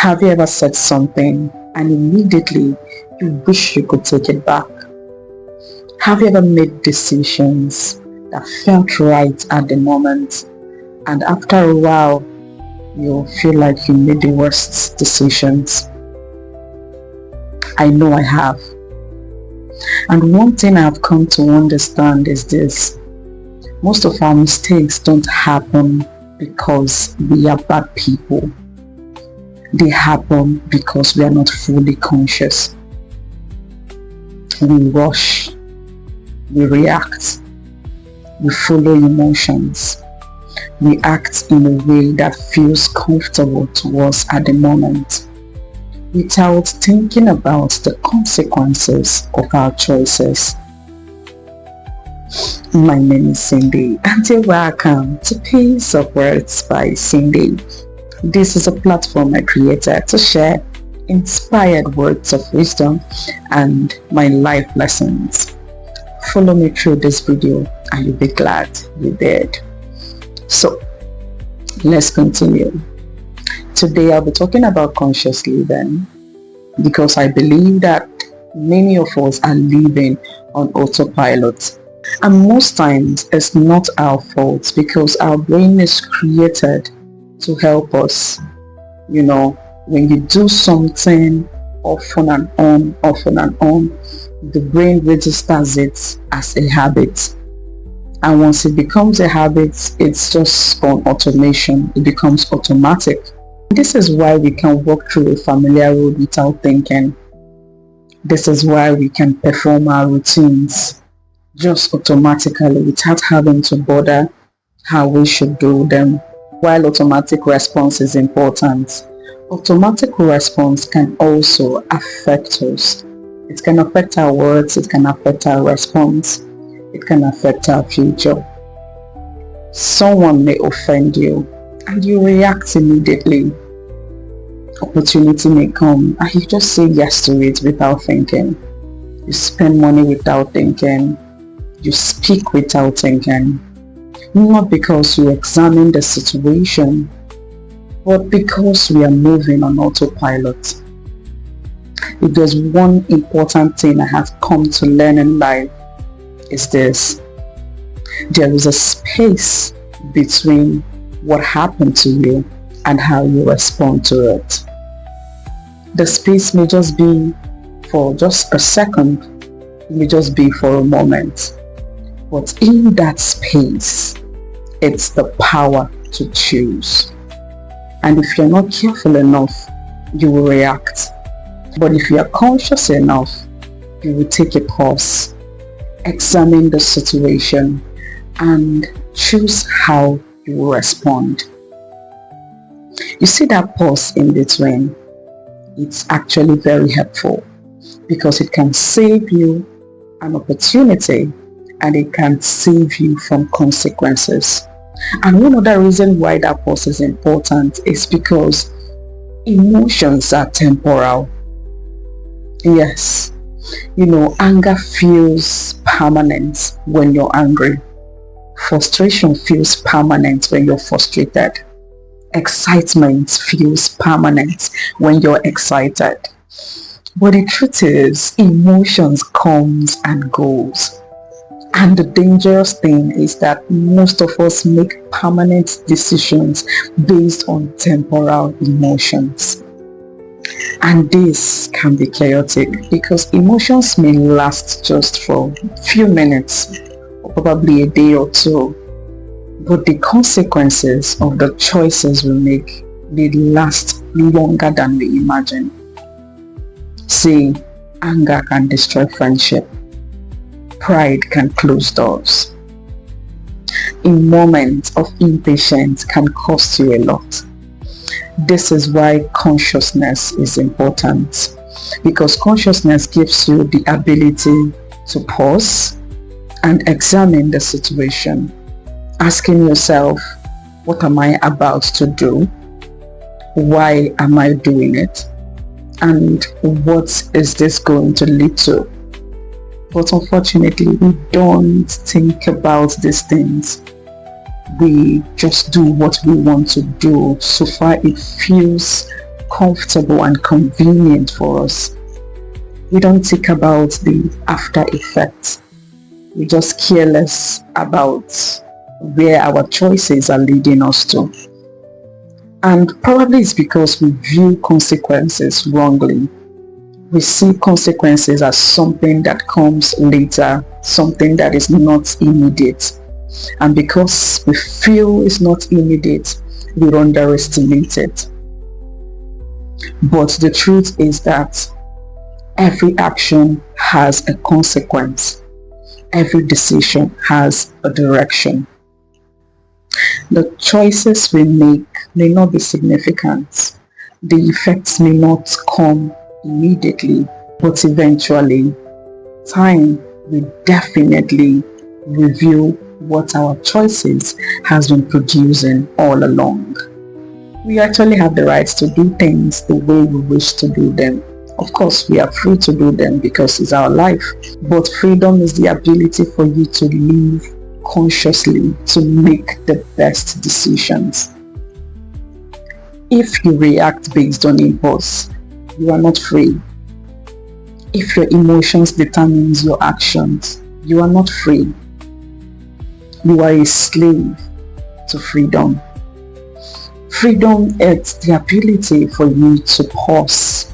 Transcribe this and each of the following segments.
Have you ever said something and immediately you wish you could take it back? Have you ever made decisions that felt right at the moment and after a while you feel like you made the worst decisions? I know I have. And one thing I've come to understand is this: most of our mistakes don't happen because we are bad people. They happen because we are not fully conscious. We rush, we react, we follow emotions, we act in a way that feels comfortable to us at the moment, without thinking about the consequences of our choices. My name is Cindy, and you're welcome to Peace of Words by Cindy. This is a platform I created to share inspired words of wisdom and my life lessons. Follow me through this video and you'll be glad you did. So, let's continue. Today I'll be talking about conscious living, because I believe that many of us are living on autopilot. And most times it's not our fault, because our brain is created to help us. When you do something often and on, the brain registers it as a habit. And once it becomes a habit, it's just on automation. It becomes automatic. This is why we can walk through a familiar road without thinking. This is why we can perform our routines just automatically without having to bother how we should do them. While automatic response is important, automatic response can also affect us. It can affect our words, it can affect our response, it can affect our future. Someone may offend you and you react immediately. Opportunity may come and you just say yes to it without thinking. You spend money without thinking. You speak without thinking. Not because you examine the situation, but because we are moving on autopilot. If there's one important thing I have come to learn in life, is this: there is a space between what happened to you and how you respond to it. The space may just be for just a second, it may just be for a moment. But in that space, it's the power to choose. And if you're not careful enough, you will react. But if you are conscious enough, you will take a pause, examine the situation, and choose how you will respond. You see that pause in between? It's actually very helpful, because it can save you an opportunity and it can save you from consequences. And one other reason why that pause is important is because emotions are temporal. Yes, anger feels permanent when you're angry. Frustration feels permanent when you're frustrated. Excitement feels permanent when you're excited. But the truth is, emotions comes and goes. And the dangerous thing is that most of us make permanent decisions based on temporal emotions. And this can be chaotic, because emotions may last just for a few minutes, or probably a day or two. But the consequences of the choices we make, they last longer than we imagine. See, anger can destroy friendship. Pride can close doors. A moment of impatience can cost you a lot. This is why consciousness is important, because consciousness gives you the ability to pause and examine the situation, asking yourself, what am I about to do? Why am I doing it? And what is this going to lead to? But unfortunately, we don't think about these things. We just do what we want to do so far it feels comfortable and convenient for us. We don't think about the after effects. We just care less about where our choices are leading us to. And probably it's because we view consequences wrongly. We see consequences as something that comes later, something that is not immediate. And because we feel it's not immediate, we underestimate it. But the truth is that every action has a consequence. Every decision has a direction. The choices we make may not be significant. The effects may not come immediately, but eventually, time will definitely reveal what our choices has been producing all along. We actually have the right to do things the way we wish to do them. Of course, we are free to do them because it's our life. But freedom is the ability for you to live consciously, to make the best decisions. If you react based on impulse, you are not free. If your emotions determines your actions, you are not free. You are a slave to freedom. Freedom is the ability for you to pause,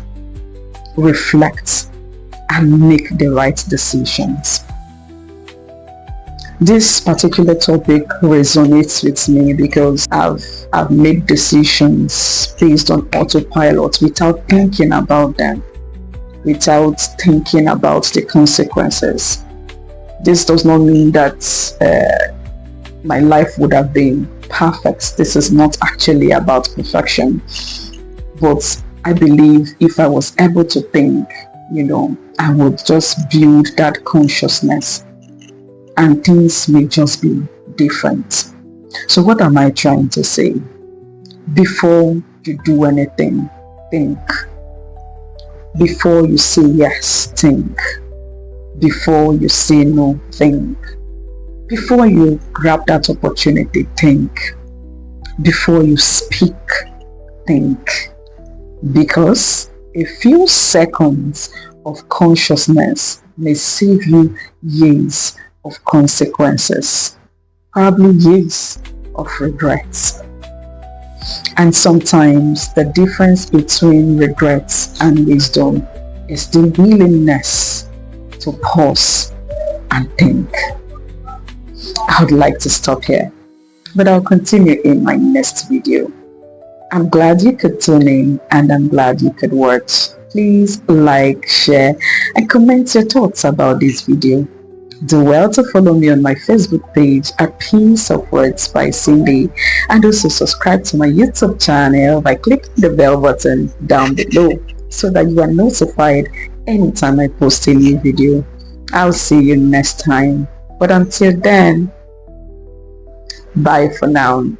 reflect, and make the right decisions. This particular topic resonates with me because I've made decisions based on autopilot without thinking about them, without thinking about the consequences. This does not mean that my life would have been perfect. This is not actually about perfection. But I believe if I was able to think, I would just build that consciousness and things may just be different. So what am I trying to say? Before you do anything, think. Before you say yes, think. Before you say no, think. Before you grab that opportunity, think. Before you speak, think. Because a few seconds of consciousness may save you years of consequences, probably years of regrets. And sometimes the difference between regrets and wisdom is the willingness to pause and think. I would like to stop here, but I'll continue in my next video. I'm glad you could tune in and I'm glad you could watch. Please like, share, and comment your thoughts about this video. Do well to follow me on my Facebook page at Peace of Words by Cindy, and also subscribe to my YouTube channel by clicking the bell button down below so that you are notified anytime I post a new video. I'll see you next time, but until then, bye for now.